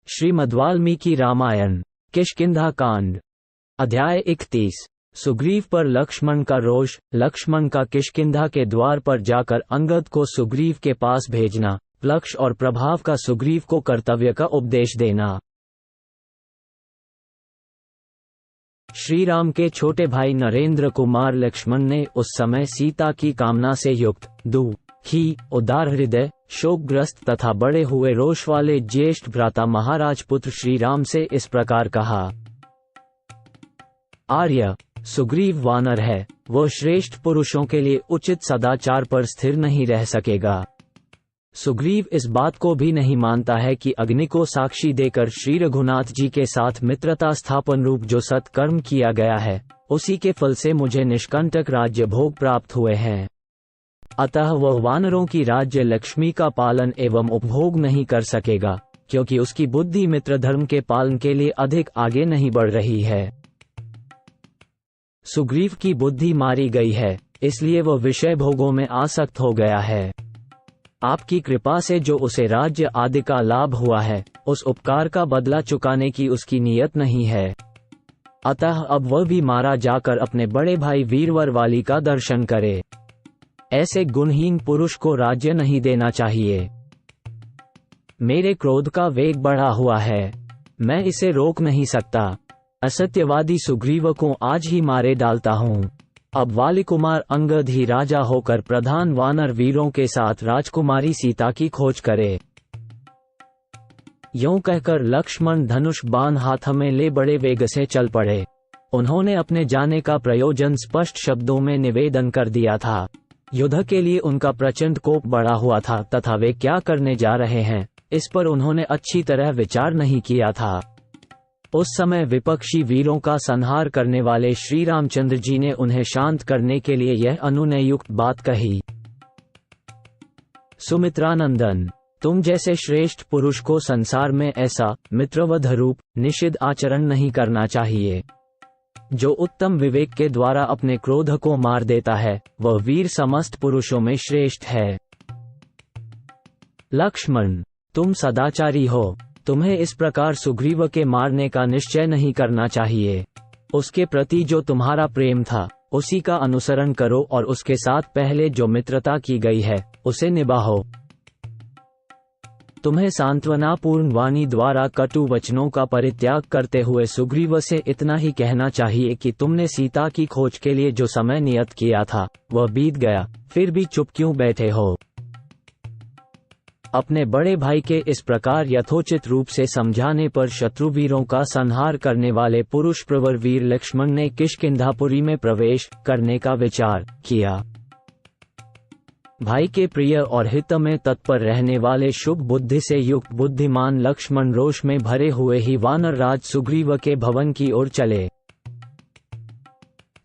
श्रीमद्वाल्मीकि रामायण किष्किंधा कांड अध्याय 31। सुग्रीव पर लक्ष्मण का रोष। लक्ष्मण का किष्किंधा के द्वार पर जाकर अंगद को सुग्रीव के पास भेजना। लक्ष्य और प्रभाव का सुग्रीव को कर्तव्य का उपदेश देना। श्री राम के छोटे भाई नरेंद्र कुमार लक्ष्मण ने उस समय सीता की कामना से युक्त, दुखी, उदार हृदय, शोकग्रस्त तथा बड़े हुए रोष वाले ज्येष्ठ भ्राता महाराज पुत्र श्री राम से इस प्रकार कहा। आर्य, सुग्रीव वानर है, वो श्रेष्ठ पुरुषों के लिए उचित सदाचार पर स्थिर नहीं रह सकेगा। सुग्रीव इस बात को भी नहीं मानता है कि अग्नि को साक्षी देकर श्री रघुनाथ जी के साथ मित्रता स्थापन रूप जो सत्कर्म किया गया है, उसी के फल से मुझे निष्कंटक राज्य भोग प्राप्त हुए हैं। अतः वह वानरों की राज्य लक्ष्मी का पालन एवं उपभोग नहीं कर सकेगा, क्योंकि उसकी बुद्धि मित्र धर्म के पालन के लिए अधिक आगे नहीं बढ़ रही है। सुग्रीव की बुद्धि मारी गई है, इसलिए वह विषय भोगों में आसक्त हो गया है। आपकी कृपा से जो उसे राज्य आदि का लाभ हुआ है, उस उपकार का बदला चुकाने की उसकी नीयत नहीं है। अतः अब वह भी मारा जाकर अपने बड़े भाई वीरवर वाली का दर्शन करे। ऐसे गुणहीन पुरुष को राज्य नहीं देना चाहिए। मेरे क्रोध का वेग बढ़ा हुआ है, मैं इसे रोक नहीं सकता। असत्यवादी सुग्रीव को आज ही मारे डालता हूँ। अब वाली कुमार अंगद ही राजा होकर प्रधान वानर वीरों के साथ राजकुमारी सीता की खोज करे। यूं कहकर लक्ष्मण धनुष बाण हाथ में ले बड़े वेग से चल पड़े। उन्होंने अपने जाने का प्रयोजन स्पष्ट शब्दों में निवेदन कर दिया था। युद्ध के लिए उनका प्रचंड कोप बढ़ा हुआ था तथा वे क्या करने जा रहे हैं, इस पर उन्होंने अच्छी तरह विचार नहीं किया था। उस समय विपक्षी वीरों का संहार करने वाले श्री रामचंद्र जी ने उन्हें शांत करने के लिए यह अनुनययुक्त बात कही। सुमित्रानंदन, तुम जैसे श्रेष्ठ पुरुष को संसार में ऐसा मित्रवध रूप निषिद्ध आचरण नहीं करना चाहिए। जो उत्तम विवेक के द्वारा अपने क्रोध को मार देता है, वह वीर समस्त पुरुषों में श्रेष्ठ है। लक्ष्मण, तुम सदाचारी हो, तुम्हें इस प्रकार सुग्रीव के मारने का निश्चय नहीं करना चाहिए। उसके प्रति जो तुम्हारा प्रेम था, उसी का अनुसरण करो और उसके साथ पहले जो मित्रता की गई है, उसे निभाओ। तुम्हें सांत्वनापूर्ण वाणी द्वारा कटु वचनों का परित्याग करते हुए सुग्रीव से इतना ही कहना चाहिए कि तुमने सीता की खोज के लिए जो समय नियत किया था, वह बीत गया, फिर भी चुप क्यों बैठे हो। अपने बड़े भाई के इस प्रकार यथोचित रूप से समझाने पर शत्रुवीरों का संहार करने वाले पुरुष प्रवर वीर लक्ष्मण ने किष्किंधापुरी में प्रवेश करने का विचार किया। भाई के प्रिय और हित में तत्पर रहने वाले शुभ बुद्धि से युक्त बुद्धिमान लक्ष्मण रोष में भरे हुए ही वानर राज सुग्रीव के भवन की ओर चले।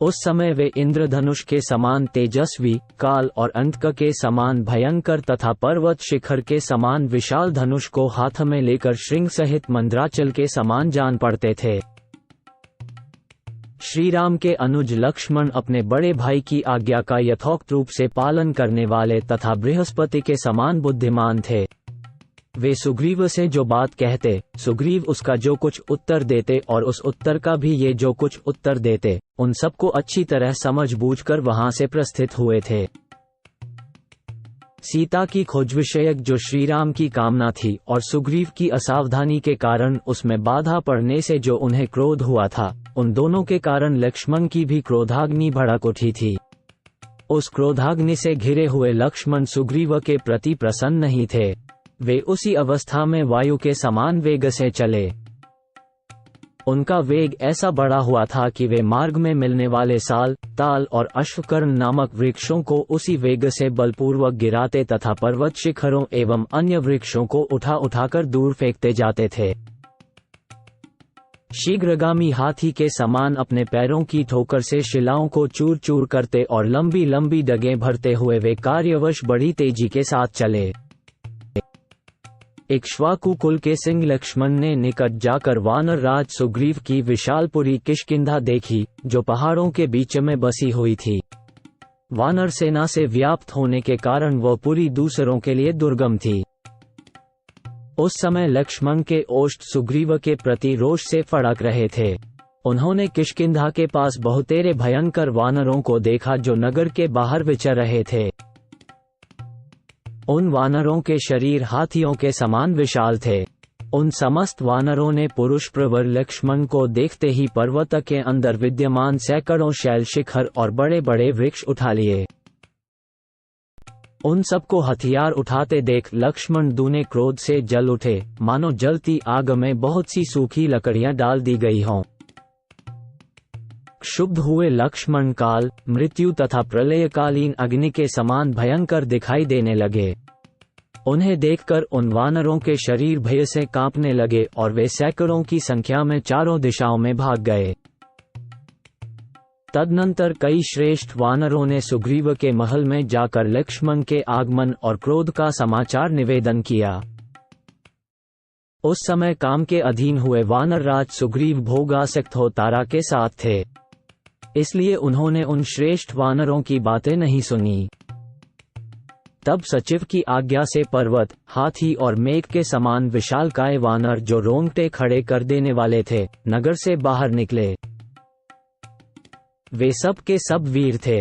उस समय वे इंद्रधनुष के समान तेजस्वी, काल और अंतक के समान भयंकर तथा पर्वत शिखर के समान विशाल धनुष को हाथ में लेकर श्रृंग सहित मंद्राचल के समान जान पड़ते थे। श्री राम के अनुज लक्ष्मण अपने बड़े भाई की आज्ञा का यथोक्त रूप से पालन करने वाले तथा बृहस्पति के समान बुद्धिमान थे। वे सुग्रीव से जो बात कहते, सुग्रीव उसका जो कुछ उत्तर देते और उस उत्तर का भी ये जो कुछ उत्तर देते, उन सबको अच्छी तरह समझ बूझकर वहां से प्रस्थित हुए थे। सीता की खोज विषयक जो श्री राम की कामना थी और सुग्रीव की असावधानी के कारण उसमें बाधा पड़ने से जो उन्हें क्रोध हुआ था, उन दोनों के कारण लक्ष्मण की भी क्रोधाग्नि भड़क उठी थी। उस क्रोधाग्नि से घिरे हुए लक्ष्मण सुग्रीव के प्रति प्रसन्न नहीं थे। वे उसी अवस्था में वायु के समान वेग से चले। उनका वेग ऐसा बढ़ा हुआ था कि वे मार्ग में मिलने वाले साल, ताल और अश्वकर्ण नामक वृक्षों को उसी वेग से बलपूर्वक गिराते तथा पर्वत शिखरों एवं अन्य वृक्षों को उठा उठाकर दूर फेंकते जाते थे। शीघ्रगामी हाथी के समान अपने पैरों की ठोकर से शिलाओं को चूर चूर करते और लंबी लंबी डगें भरते हुए वे कार्यवश बड़ी तेजी के साथ चले। इक्ष्वाकु कुल के सिंह लक्ष्मण ने निकट जाकर वानर राज सुग्रीव की विशालपुरी किष्किंधा देखी, जो पहाड़ों के बीच में बसी हुई थी। वानर सेना से व्याप्त होने के कारण वह पुरी दूसरों के लिए दुर्गम थी। उस समय लक्ष्मण के ओष्ठ सुग्रीव के प्रति रोष से फड़क रहे थे। उन्होंने किष्किंधा के पास बहुतेरे भयंकर वानरों को देखा जो नगर के बाहर विचर रहे थे। उन वानरों के शरीर हाथियों के समान विशाल थे। उन समस्त वानरों ने पुरुष प्रवर लक्ष्मण को देखते ही पर्वत के अंदर विद्यमान सैकड़ों शैल शिखर और बड़े बड़े वृक्ष उठा लिए। उन सबको हथियार उठाते देख लक्ष्मण दूने क्रोध से जल उठे, मानो जलती आग में बहुत सी सूखी लकड़ियां डाल दी गई हों। क्षुब्ध हुए लक्ष्मण काल, मृत्यु तथा प्रलयकालीन अग्नि के समान भयंकर दिखाई देने लगे। उन्हें देखकर उन वानरों के शरीर भय से कांपने लगे और वे सैकड़ों की संख्या में चारों दिशाओं में भाग गए। तदनंतर कई श्रेष्ठ वानरों ने सुग्रीव के महल में जाकर लक्ष्मण के आगमन और क्रोध का समाचार निवेदन किया। उस समय काम के अधीन हुए वानरराज सुग्रीव भोगासक्त हो तारा के साथ थे, इसलिए उन्होंने उन श्रेष्ठ वानरों की बातें नहीं सुनी। तब सचिव की आज्ञा से पर्वत, हाथी और मेघ के समान विशालकाय वानर जो रोंगटे खड़े कर देने वाले थे, नगर से बाहर निकले। वे सब के सब वीर थे,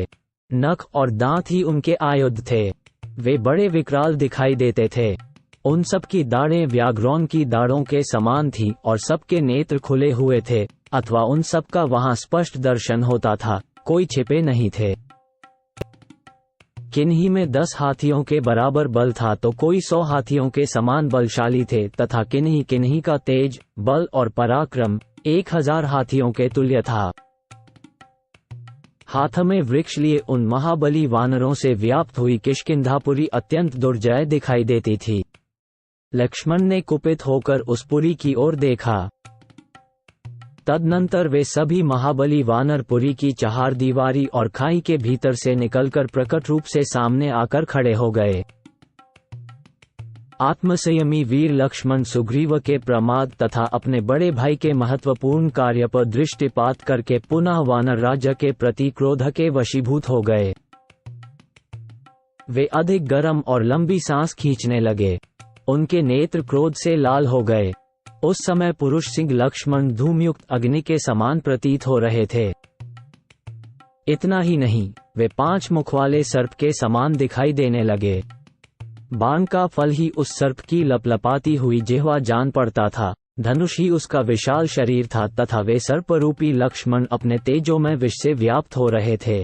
नख और दांत ही उनके आयुध थे। वे बड़े विकराल दिखाई देते थे। उन सब की दाढ़ें व्याघ्रों की दाढ़ों के समान थी और सबके नेत्र खुले हुए थे, अथवा उन सब का वहां स्पष्ट दर्शन होता था, कोई छिपे नहीं थे। किन्हीं में 10 हाथियों के बराबर बल था तो कोई 100 हाथियों के समान बलशाली थे, तथा किन्हीं का तेज, बल और पराक्रम 1000 हाथियों के तुल्य था। हाथ में वृक्ष लिए उन महाबली वानरों से व्याप्त हुई किष्किंधापुरी अत्यंत दुर्जय दिखाई देती थी। लक्ष्मण ने कुपित होकर उस पुरी की ओर देखा। तदनंतर वे सभी महाबली वानर पुरी की चहारदीवारी और खाई के भीतर से निकलकर प्रकट रूप से सामने आकर खड़े हो गए। आत्मसंयमी वीर लक्ष्मण सुग्रीव के प्रमाद तथा अपने बड़े भाई के महत्वपूर्ण कार्य पर दृष्टिपात करके पुनः वानर राज्य के प्रति क्रोध के वशीभूत हो गए। वे अधिक गर्म और लंबी सांस खींचने लगे। उनके नेत्र क्रोध से लाल हो गए। उस समय पुरुष सिंह लक्ष्मण धूमयुक्त अग्नि के समान प्रतीत हो रहे थे। इतना ही नहीं, वे 5 मुख वाले सर्प के समान दिखाई देने लगे। बाण का फल ही उस सर्प की लपलपाती हुई जिह्वा जान पड़ता था, धनुष ही उसका विशाल शरीर था, तथा वे सर्परूपी लक्ष्मण अपने तेजो में विष से व्याप्त हो रहे थे।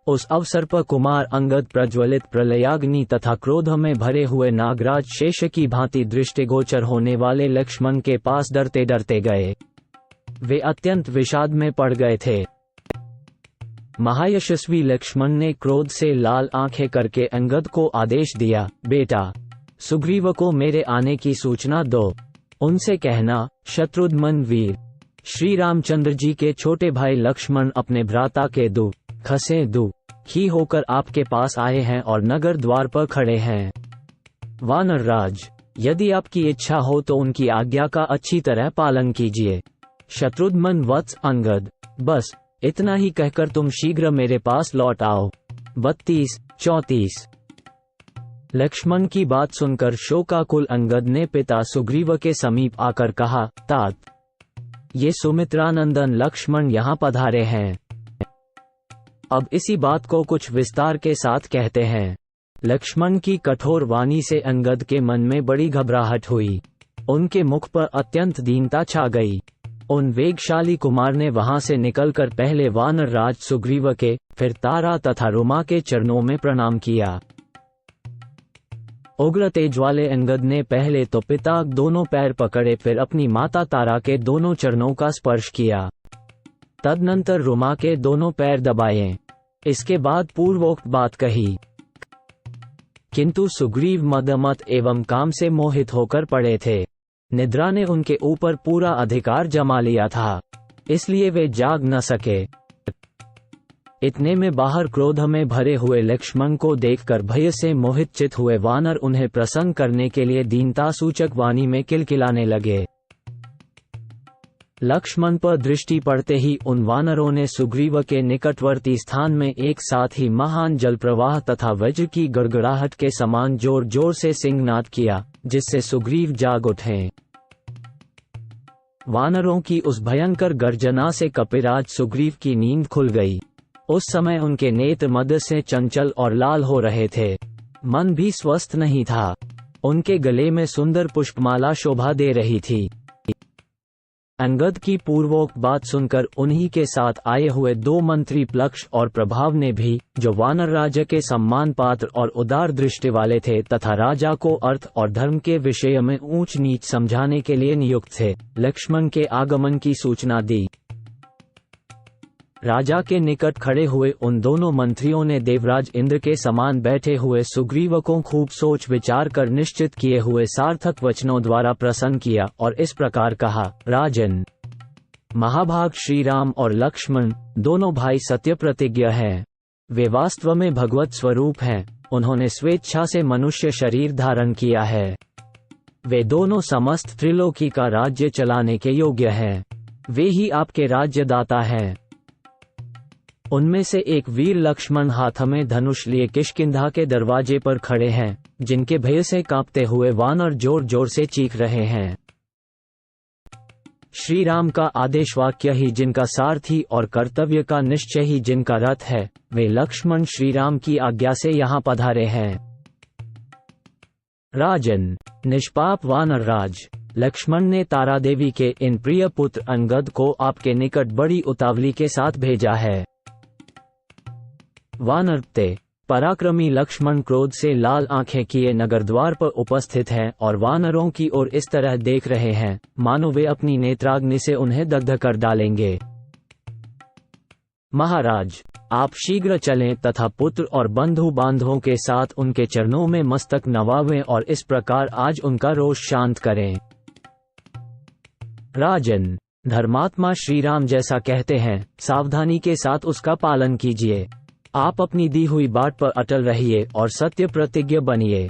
उस अवसर पर कुमार अंगद प्रज्वलित प्रलयाग्नि तथा क्रोध में भरे हुए नागराज शेष की भांति दृष्टिगोचर होने वाले लक्ष्मण के पास डरते डरते गए। वे अत्यंत विषाद में पड़ गए थे। महायशस्वी लक्ष्मण ने क्रोध से लाल आंखें करके अंगद को आदेश दिया, बेटा, सुग्रीव को मेरे आने की सूचना दो। उनसे कहना, शत्रुघ्न वीर श्री रामचंद्र जी के छोटे भाई लक्ष्मण अपने भ्राता के दुखी होकर आपके पास आए हैं और नगर द्वार पर खड़े हैं। वानर राज, यदि आपकी इच्छा हो तो उनकी आज्ञा का अच्छी तरह पालन कीजिए। शत्रुघ्न वत्स अंगद, बस इतना ही कहकर तुम शीघ्र मेरे पास लौट आओ। 32-34। लक्ष्मण की बात सुनकर शोकाकुल अंगद ने पिता सुग्रीव के समीप आकर कहा, तात, ये सुमित्रानंदन लक्ष्मण यहाँ पधारे हैं। अब इसी बात को कुछ विस्तार के साथ कहते हैं। लक्ष्मण की कठोर वाणी से अंगद के मन में बड़ी घबराहट हुई। उनके मुख पर अत्यंत दीनता छा गई। उन वेगशाली कुमार ने वहां से निकलकर पहले वानर राज सुग्रीव के, फिर तारा तथा रुमा के चरणों में प्रणाम किया। उग्र तेज वाले अंगद ने पहले तो पिता दोनों पैर पकड़े, फिर अपनी माता तारा के दोनों चरणों का स्पर्श किया। तदनंतर रुमा के दोनों पैर दबाए। इसके बाद पूर्वोक्त बात कही। किंतु सुग्रीव मदमत एवं काम से मोहित होकर पड़े थे। निद्रा ने उनके ऊपर पूरा अधिकार जमा लिया था, इसलिए वे जाग न सके। इतने में बाहर क्रोध में भरे हुए लक्ष्मण को देखकर भय से मोहित चित हुए वानर उन्हें प्रसन्न करने के लिए दीनता सूचक वाणी में किलकिलाने लगे। लक्ष्मण पर दृष्टि पड़ते ही उन वानरों ने सुग्रीव के निकटवर्ती स्थान में एक साथ ही महान जलप्रवाह तथा वज्र की गड़गड़ाहट के समान जोर जोर से सिंहनाद किया, जिससे सुग्रीव जाग उठे। वानरों की उस भयंकर गर्जना से कपिराज सुग्रीव की नींद खुल गई। उस समय उनके नेत्र मद से चंचल और लाल हो रहे थे। मन भी स्वस्थ नहीं था। उनके गले में सुंदर पुष्पमाला शोभा दे रही थी। अंगद की पूर्वोक्त बात सुनकर उन्हीं के साथ आए हुए 2 मंत्री प्लक्ष और प्रभाव ने भी, जो वानर राजा के सम्मान पात्र और उदार दृष्टि वाले थे तथा राजा को अर्थ और धर्म के विषय में ऊंच नीच समझाने के लिए नियुक्त थे, लक्ष्मण के आगमन की सूचना दी। राजा के निकट खड़े हुए उन दोनों मंत्रियों ने देवराज इंद्र के समान बैठे हुए सुग्रीव को खूब सोच विचार कर निश्चित किए हुए सार्थक वचनों द्वारा प्रसन्न किया और इस प्रकार कहा, राजन, महाभाग श्री राम और लक्ष्मण दोनों भाई सत्य प्रतिज्ञ हैं। वे वास्तव में भगवत स्वरूप हैं। उन्होंने स्वेच्छा से मनुष्य शरीर धारण किया है। वे दोनों समस्त त्रिलोकी का राज्य चलाने के योग्य हैं। वे ही आपके राज्यदाता हैं। उनमें से एक वीर लक्ष्मण हाथ में धनुष लिए किष्किंधा के दरवाजे पर खड़े हैं, जिनके भय से कांपते हुए वानर जोर जोर से चीख रहे हैं। श्री राम का आदेश वाक्य ही जिनका सारथी और कर्तव्य का निश्चय ही जिनका रथ है, वे लक्ष्मण श्री राम की आज्ञा से यहाँ पधारे हैं। राजन, निष्पाप वानर राज, लक्ष्मण ने तारा देवी के इन प्रिय पुत्र अंगद को आपके निकट बड़ी उतावली के साथ भेजा है। वानरते पराक्रमी लक्ष्मण क्रोध से लाल आंखें किए नगर द्वार पर उपस्थित हैं और वानरों की ओर इस तरह देख रहे हैं, मानो वे अपनी नेत्राग्नि से उन्हें दग्ध कर डालेंगे। महाराज, आप शीघ्र चलें तथा पुत्र और बंधु बांधवों के साथ उनके चरणों में मस्तक नवावें और इस प्रकार आज उनका रोष शांत करें। राजन, धर्मात्मा श्री राम जैसा कहते हैं, सावधानी के साथ उसका पालन कीजिए। आप अपनी दी हुई बात पर अटल रहिए और सत्य प्रतिज्ञ बनिए।